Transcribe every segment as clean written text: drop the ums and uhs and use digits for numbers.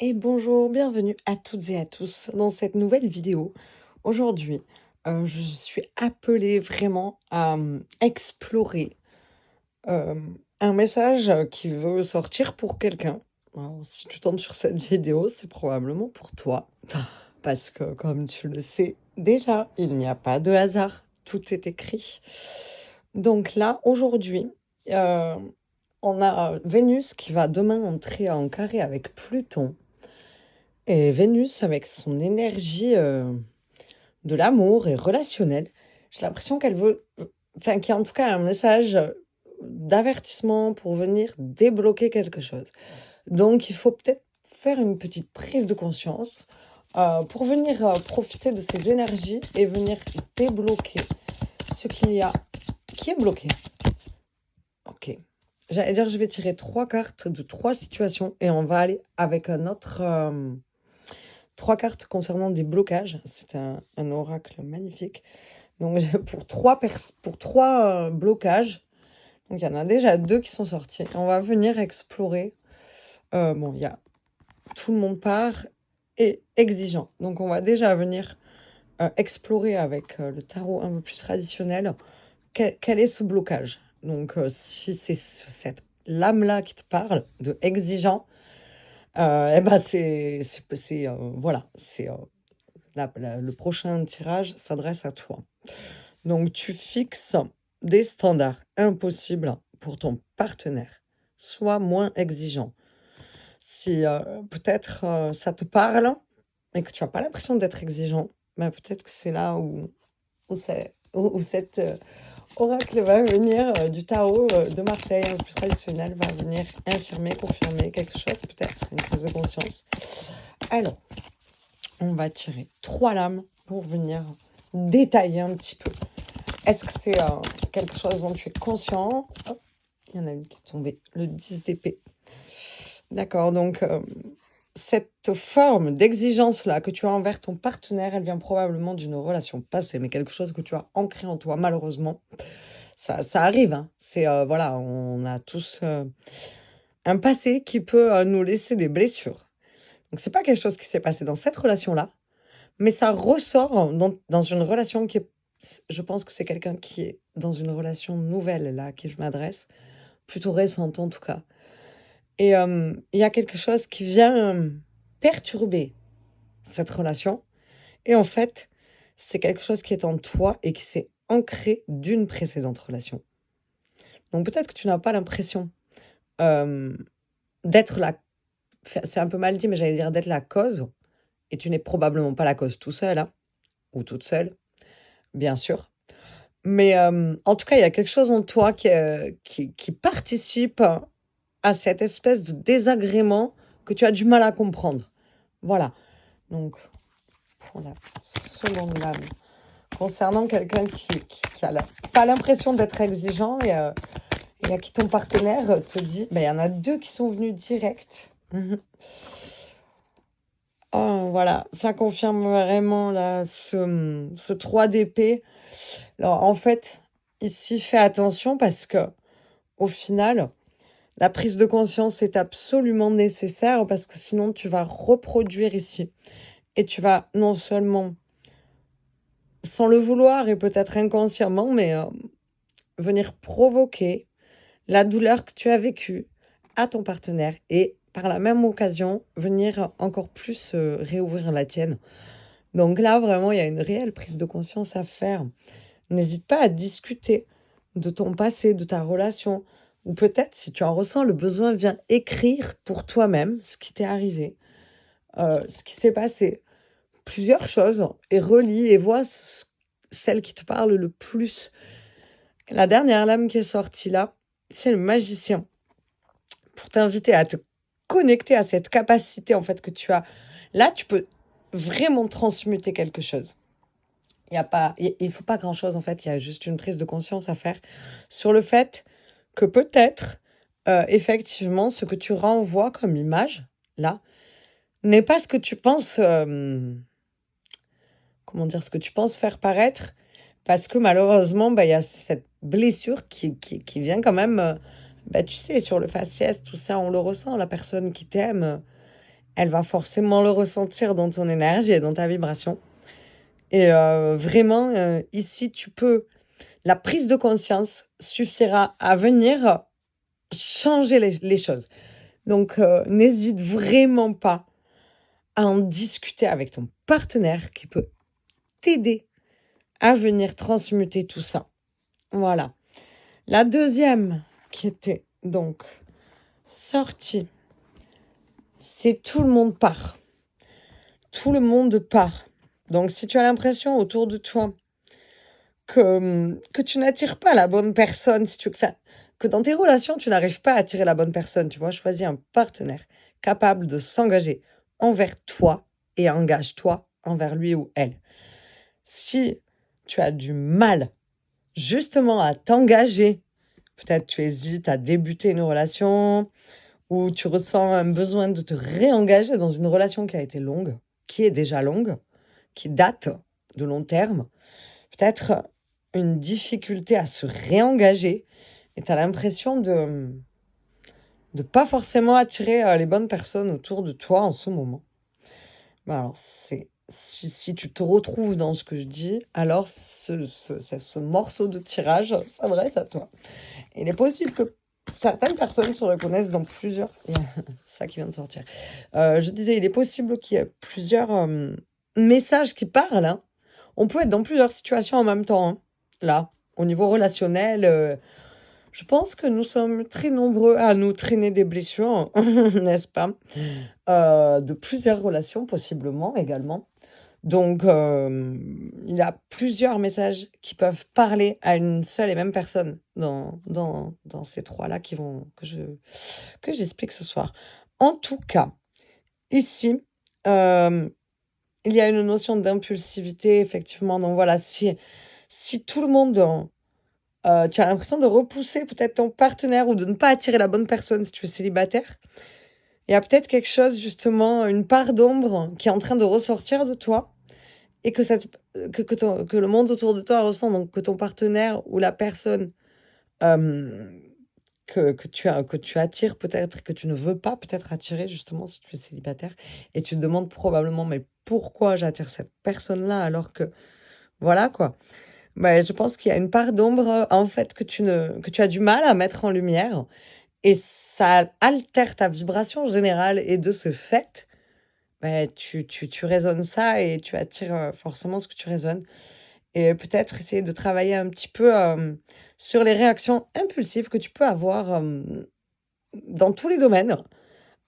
Et bonjour, bienvenue à toutes et à tous dans cette nouvelle vidéo. Aujourd'hui, je suis appelée vraiment à explorer un message qui veut sortir pour quelqu'un. Alors, si tu tombes sur cette vidéo, c'est probablement pour toi. Parce que, comme tu le sais déjà, il n'y a pas de hasard. Tout est écrit. Donc là, aujourd'hui, euh, on a Vénus qui va demain entrer en carré avec Pluton. Et Vénus, avec son énergie de l'amour et relationnelle, j'ai l'impression qu'elle veut, enfin, qu'il y a en tout cas un message d'avertissement pour venir débloquer quelque chose. Donc, il faut peut-être faire une petite prise de conscience pour venir profiter de ces énergies et venir débloquer ce qu'il y a qui est bloqué. Ok. J'allais dire, je vais tirer 3 cartes de 3 situations et on va aller avec un autre. 3 cartes concernant des blocages. C'est un oracle magnifique. Donc, pour trois blocages. Donc, il y en a déjà 2 qui sont sortis. On va venir explorer. Bon, il y a tout le monde part et exigeant. Donc, on va déjà venir explorer avec le tarot un peu plus traditionnel quel est ce blocage. Donc, si c'est cette lame-là qui te parle de exigeant, eh ben voilà, c'est le prochain tirage s'adresse à toi. Donc, tu fixes des standards impossibles pour ton partenaire. Sois moins exigeant. Si peut-être ça te parle et que tu n'as pas l'impression d'être exigeant, ben peut-être que c'est là où cet oracle va venir du tarot de Marseille, un peu plus traditionnel, va venir infirmer, confirmer quelque chose, peut-être, une prise de conscience. Alors, on va tirer 3 lames pour venir détailler un petit peu. Est-ce que c'est quelque chose dont tu es conscient? Hop, il y en a une qui est tombée, le 10 d'épée. D'accord, donc cette forme d'exigence-là que tu as envers ton partenaire, elle vient probablement d'une relation passée, mais quelque chose que tu as ancré en toi, malheureusement. Ça arrive, hein. C'est, voilà, on a tous un passé qui peut nous laisser des blessures. Donc, c'est pas quelque chose qui s'est passé dans cette relation-là, mais ça ressort dans une relation qui est. Je pense que c'est quelqu'un qui est dans une relation nouvelle, là, à qui je m'adresse, plutôt récente en tout cas. Et il y a quelque chose qui vient perturber cette relation. Et en fait, c'est quelque chose qui est en toi et qui s'est ancré d'une précédente relation. Donc peut-être que tu n'as pas l'impression d'être la. C'est un peu mal dit, mais j'allais dire d'être la cause. Et tu n'es probablement pas la cause tout seul, hein, ou toute seule, bien sûr. Mais en tout cas, il y a quelque chose en toi qui participe à cette espèce de désagrément que tu as du mal à comprendre. Voilà. Donc, pour la seconde lame, concernant quelqu'un qui a pas l'impression d'être exigeant et à qui ton partenaire te dit, il y en a 2 qui sont venus direct. Oh, voilà, ça confirme vraiment là, ce 3 d'épée. Alors, en fait, ici, fais attention parce que, au final, la prise de conscience est absolument nécessaire parce que sinon, tu vas reproduire ici. Et tu vas non seulement, sans le vouloir et peut-être inconsciemment, mais venir provoquer la douleur que tu as vécue à ton partenaire et par la même occasion, venir encore plus réouvrir la tienne. Donc là, vraiment, il y a une réelle prise de conscience à faire. N'hésite pas à discuter de ton passé, de ta relation, ou peut-être, si tu en ressens le besoin, viens écrire pour toi-même ce qui t'est arrivé, ce qui s'est passé, plusieurs choses, et relis et vois celle qui te parle le plus. La dernière lame qui est sortie là, c'est le magicien, pour t'inviter à te connecter à cette capacité en fait que tu as. Là, tu peux vraiment transmuter quelque chose. Il faut pas grand-chose en fait, il y a juste une prise de conscience à faire sur le fait que peut-être, effectivement, ce que tu renvoies comme image, là, n'est pas ce que tu penses, comment dire? Ce que tu penses faire paraître, parce que malheureusement, il y a cette blessure qui vient quand même, tu sais, sur le faciès, tout ça, on le ressent. La personne qui t'aime, elle va forcément le ressentir dans ton énergie et dans ta vibration. Et vraiment, ici, la prise de conscience suffira à venir changer les choses. Donc, n'hésite vraiment pas à en discuter avec ton partenaire qui peut t'aider à venir transmuter tout ça. Voilà. La deuxième qui était donc sortie, c'est tout le monde part. Tout le monde part. Donc, si tu as l'impression autour de toi que tu n'attires pas la bonne personne, que dans tes relations, tu n'arrives pas à attirer la bonne personne, tu vois, choisis un partenaire capable de s'engager envers toi et engage-toi envers lui ou elle. Si tu as du mal justement à t'engager, peut-être tu hésites à débuter une relation ou tu ressens un besoin de te réengager dans une relation qui a été longue, qui est déjà longue, qui date de long terme, peut-être une difficulté à se réengager et tu as l'impression de pas forcément attirer les bonnes personnes autour de toi en ce moment. Alors, si tu te retrouves dans ce que je dis, alors ce morceau de tirage s'adresse à toi. Il est possible que certaines personnes se reconnaissent dans plusieurs... Il y a ça qui vient de sortir. Je disais, il est possible qu'il y ait plusieurs messages qui parlent. Hein. On peut être dans plusieurs situations en même temps. Hein. Là, au niveau relationnel, je pense que nous sommes très nombreux à nous traîner des blessures, n'est-ce pas? De plusieurs relations, possiblement également. Donc, il y a plusieurs messages qui peuvent parler à une seule et même personne dans ces trois-là que j'explique ce soir. En tout cas, ici, il y a une notion d'impulsivité, effectivement. Donc voilà, si tout le monde, tu as l'impression de repousser peut-être ton partenaire ou de ne pas attirer la bonne personne si tu es célibataire, il y a peut-être quelque chose, justement, une part d'ombre qui est en train de ressortir de toi et que le monde autour de toi ressent, donc que ton partenaire ou la personne que tu attires peut-être, que tu ne veux pas peut-être attirer, justement, si tu es célibataire, et tu te demandes probablement, mais pourquoi j'attire cette personne-là alors que, voilà quoi. Je pense qu'il y a une part d'ombre, en fait, que tu as du mal à mettre en lumière, et ça altère ta vibration générale, et de ce fait, tu résonnes ça et tu attires forcément ce que tu résonnes. Et peut-être essayer de travailler un petit peu sur les réactions impulsives que tu peux avoir dans tous les domaines,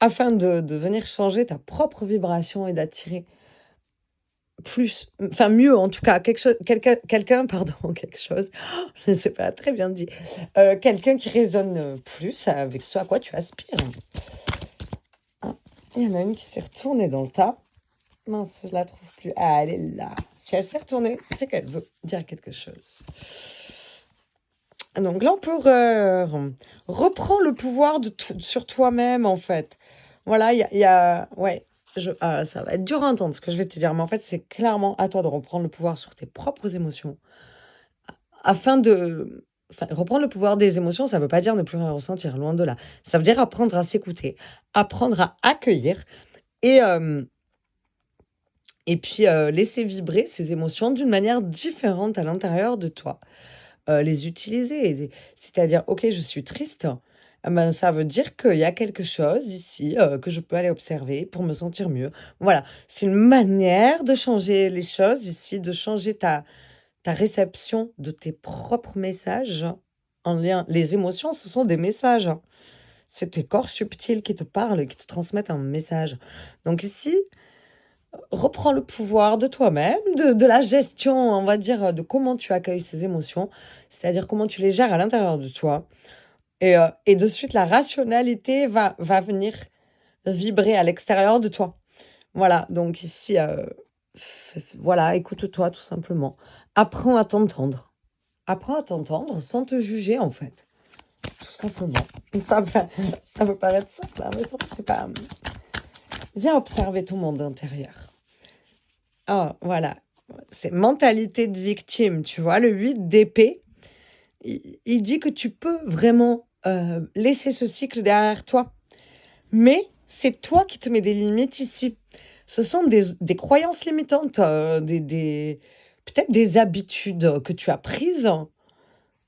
afin de venir changer ta propre vibration et d'attirer mieux en tout cas, quelqu'un, pardon, quelque chose, je ne sais pas, très bien dit, quelqu'un qui résonne plus avec ce à quoi tu aspires. Ah, il y en a une qui s'est retournée dans le tas. Mince, je la trouve plus. Ah, elle est là. Si elle s'est retournée, c'est qu'elle veut dire quelque chose. Donc, l'empereur reprend le pouvoir sur toi-même, en fait. Voilà, il y a... Ouais, ça va être dur à entendre ce que je vais te dire, mais en fait, c'est clairement à toi de reprendre le pouvoir sur tes propres émotions. Reprendre le pouvoir des émotions, ça ne veut pas dire ne plus rien ressentir, loin de là. Ça veut dire apprendre à s'écouter, apprendre à accueillir et puis laisser vibrer ces émotions d'une manière différente à l'intérieur de toi. Les utiliser, c'est-à-dire, OK, je suis triste, ça veut dire qu'il y a quelque chose ici, que je peux aller observer pour me sentir mieux. Voilà, c'est une manière de changer les choses ici, de changer ta réception de tes propres messages en lien. Les émotions, ce sont des messages. C'est tes corps subtils qui te parlent, qui te transmettent un message. Donc ici, reprends le pouvoir de toi-même, de la gestion, on va dire, de comment tu accueilles ces émotions, c'est-à-dire comment tu les gères à l'intérieur de toi. Et de suite, la rationalité va venir vibrer à l'extérieur de toi. Voilà, donc ici, voilà, écoute-toi tout simplement. Apprends à t'entendre. Apprends à t'entendre sans te juger, en fait. Tout simplement. Ça peut paraître simple, hein, mais c'est pas... Viens observer ton monde intérieur. Ah, voilà. C'est mentalité de victime, tu vois. Le 8 d'épée, il dit que tu peux vraiment laisser ce cycle derrière toi. Mais C'est toi qui te mets des limites ici. Ce sont des croyances limitantes, peut-être des habitudes que tu as prises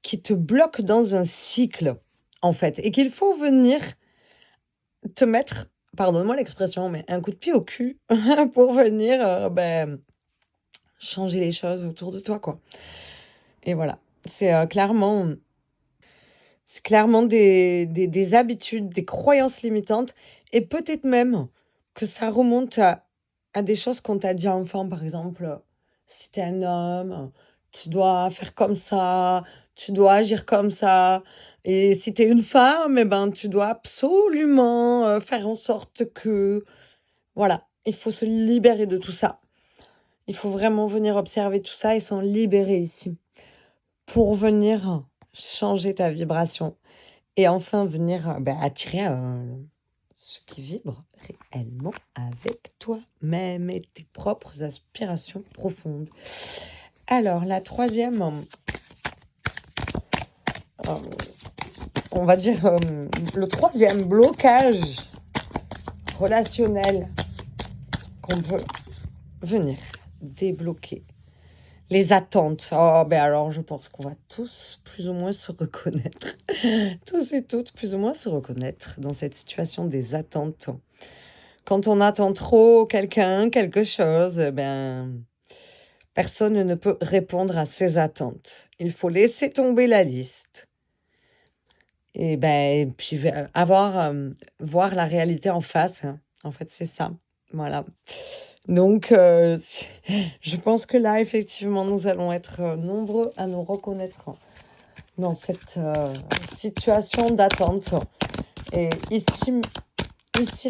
qui te bloquent dans un cycle, en fait, et qu'il faut venir te mettre, pardonne-moi l'expression, mais un coup de pied au cul pour venir changer les choses autour de toi, quoi. Et voilà, c'est clairement des habitudes, des croyances limitantes, et peut-être même que ça remonte à des choses qu'on t'a dit enfant, par exemple, si t'es un homme, tu dois faire comme ça, tu dois agir comme ça. Et si t'es une femme, eh ben, tu dois absolument faire en sorte que... Voilà, il faut se libérer de tout ça. Il faut vraiment venir observer tout ça et s'en libérer ici pour venir changer ta vibration et enfin venir attirer ce qui vibre réellement avec toi-même et tes propres aspirations profondes. Alors, la troisième, on va dire le troisième blocage relationnel qu'on peut venir débloquer. Les attentes. Oh, alors, je pense qu'on va tous plus ou moins se reconnaître. Tous et toutes plus ou moins se reconnaître dans cette situation des attentes. Quand on attend trop quelqu'un, quelque chose, personne ne peut répondre à ses attentes. Il faut laisser tomber la liste. Et puis voir la réalité en face. Hein. En fait, c'est ça. Voilà. Donc, je pense que là, effectivement, nous allons être nombreux à nous reconnaître dans cette situation d'attente. Et ici,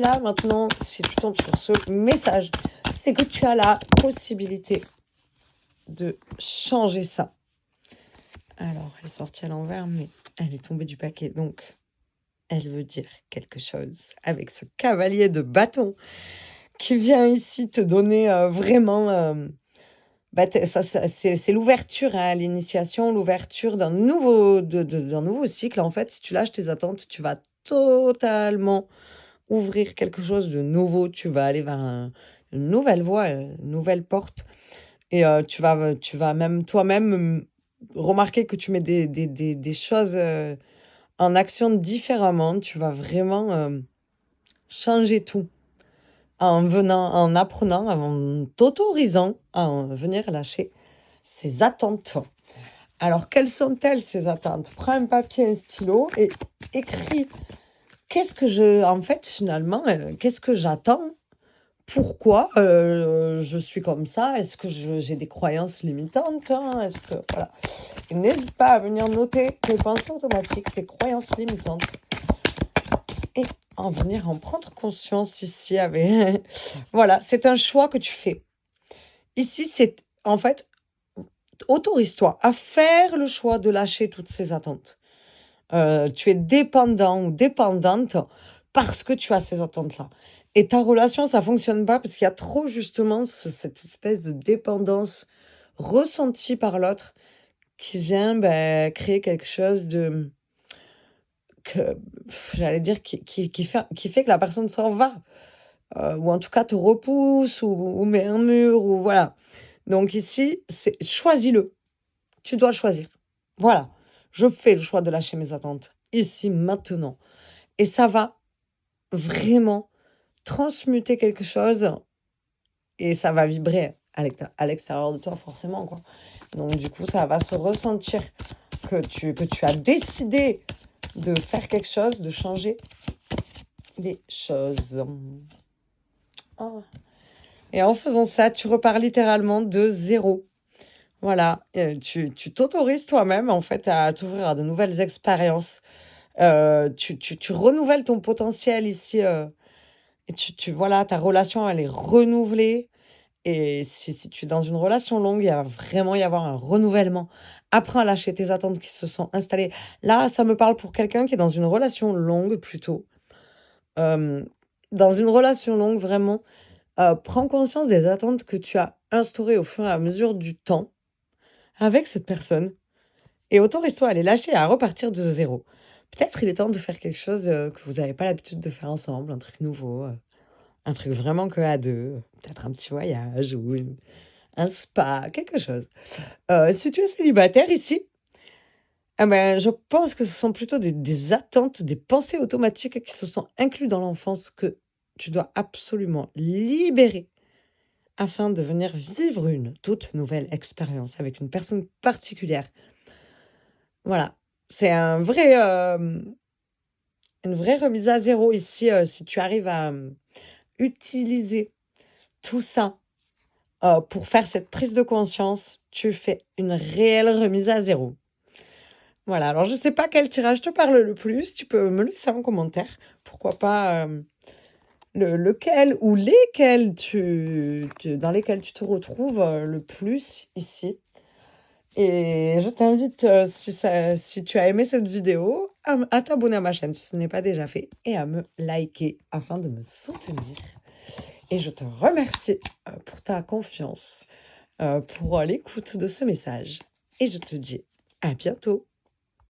là, maintenant, si tu tombes sur ce message, c'est que tu as la possibilité de changer ça. Alors, elle est sortie à l'envers, mais elle est tombée du paquet. Donc, elle veut dire quelque chose avec ce cavalier de bâton qui vient ici te donner vraiment... c'est l'ouverture à l'initiation, l'ouverture d'un nouveau cycle. En fait, si tu lâches tes attentes, tu vas totalement ouvrir quelque chose de nouveau. Tu vas aller vers une nouvelle voie, une nouvelle porte. Et tu vas même toi-même remarquer que tu mets des choses en action différemment. Tu vas vraiment changer tout en apprenant, en t'autorisant à venir lâcher ces attentes. Alors, quelles sont-elles, ces attentes? Prends un papier, un stylo et écris. Finalement, qu'est-ce que j'attends? Pourquoi je suis comme ça? Est-ce que j'ai des croyances limitantes? Est-ce que, voilà. Et n'hésite pas à venir noter tes pensées automatiques, tes croyances limitantes. Et en venir en prendre conscience ici avec... Voilà, c'est un choix que tu fais. Ici, c'est en fait, autorise-toi à faire le choix de lâcher toutes ces attentes. Tu es dépendant ou dépendante parce que tu as ces attentes-là. Et ta relation, ça fonctionne pas parce qu'il y a trop justement cette espèce de dépendance ressentie par l'autre qui vient créer quelque chose de... j'allais dire, qui fait que la personne s'en va. Ou en tout cas te repousse ou met un mur, ou voilà. Donc ici, c'est choisis-le. Tu dois choisir. Voilà. Je fais le choix de lâcher mes attentes. Ici, maintenant. Et ça va vraiment transmuter quelque chose et ça va vibrer à l'extérieur de toi, forcément, quoi. Donc, du coup, ça va se ressentir que tu as décidé de faire quelque chose, de changer les choses. Oh. Et en faisant ça, tu repars littéralement de zéro. Voilà, tu t'autorises toi-même, en fait, à t'ouvrir à de nouvelles expériences. Tu renouvelles ton potentiel ici. Et voilà, ta relation, elle est renouvelée. Et si tu es dans une relation longue, il va vraiment y avoir un renouvellement. Apprends à lâcher tes attentes qui se sont installées. Là, ça me parle pour quelqu'un qui est dans une relation longue, plutôt. Dans une relation longue, vraiment, prends conscience des attentes que tu as instaurées au fur et à mesure du temps avec cette personne. Et autorise-toi à les lâcher et à repartir de zéro. peut-être il est temps de faire quelque chose que vous n'avez pas l'habitude de faire ensemble, un truc nouveau, un truc vraiment que à deux, peut-être un petit voyage ou un spa, quelque chose. Si tu es célibataire ici, ah ben, je pense que ce sont plutôt des attentes, des pensées automatiques qui se sont inclus dans l'enfance que tu dois absolument libérer afin de venir vivre une toute nouvelle expérience avec une personne particulière. Voilà, c'est une vraie remise à zéro ici, si tu arrives à utiliser tout ça pour faire cette prise de conscience, tu fais une réelle remise à zéro. Voilà, alors je sais pas quel tirage te parle le plus, tu peux me laisser en commentaire. Pourquoi pas lequel ou lesquels dans lesquels tu te retrouves le plus ici. Et je t'invite, si tu as aimé cette vidéo, à t'abonner à ma chaîne si ce n'est pas déjà fait et à me liker afin de me soutenir. Et je te remercie pour ta confiance, pour l'écoute de ce message. Et je te dis à bientôt.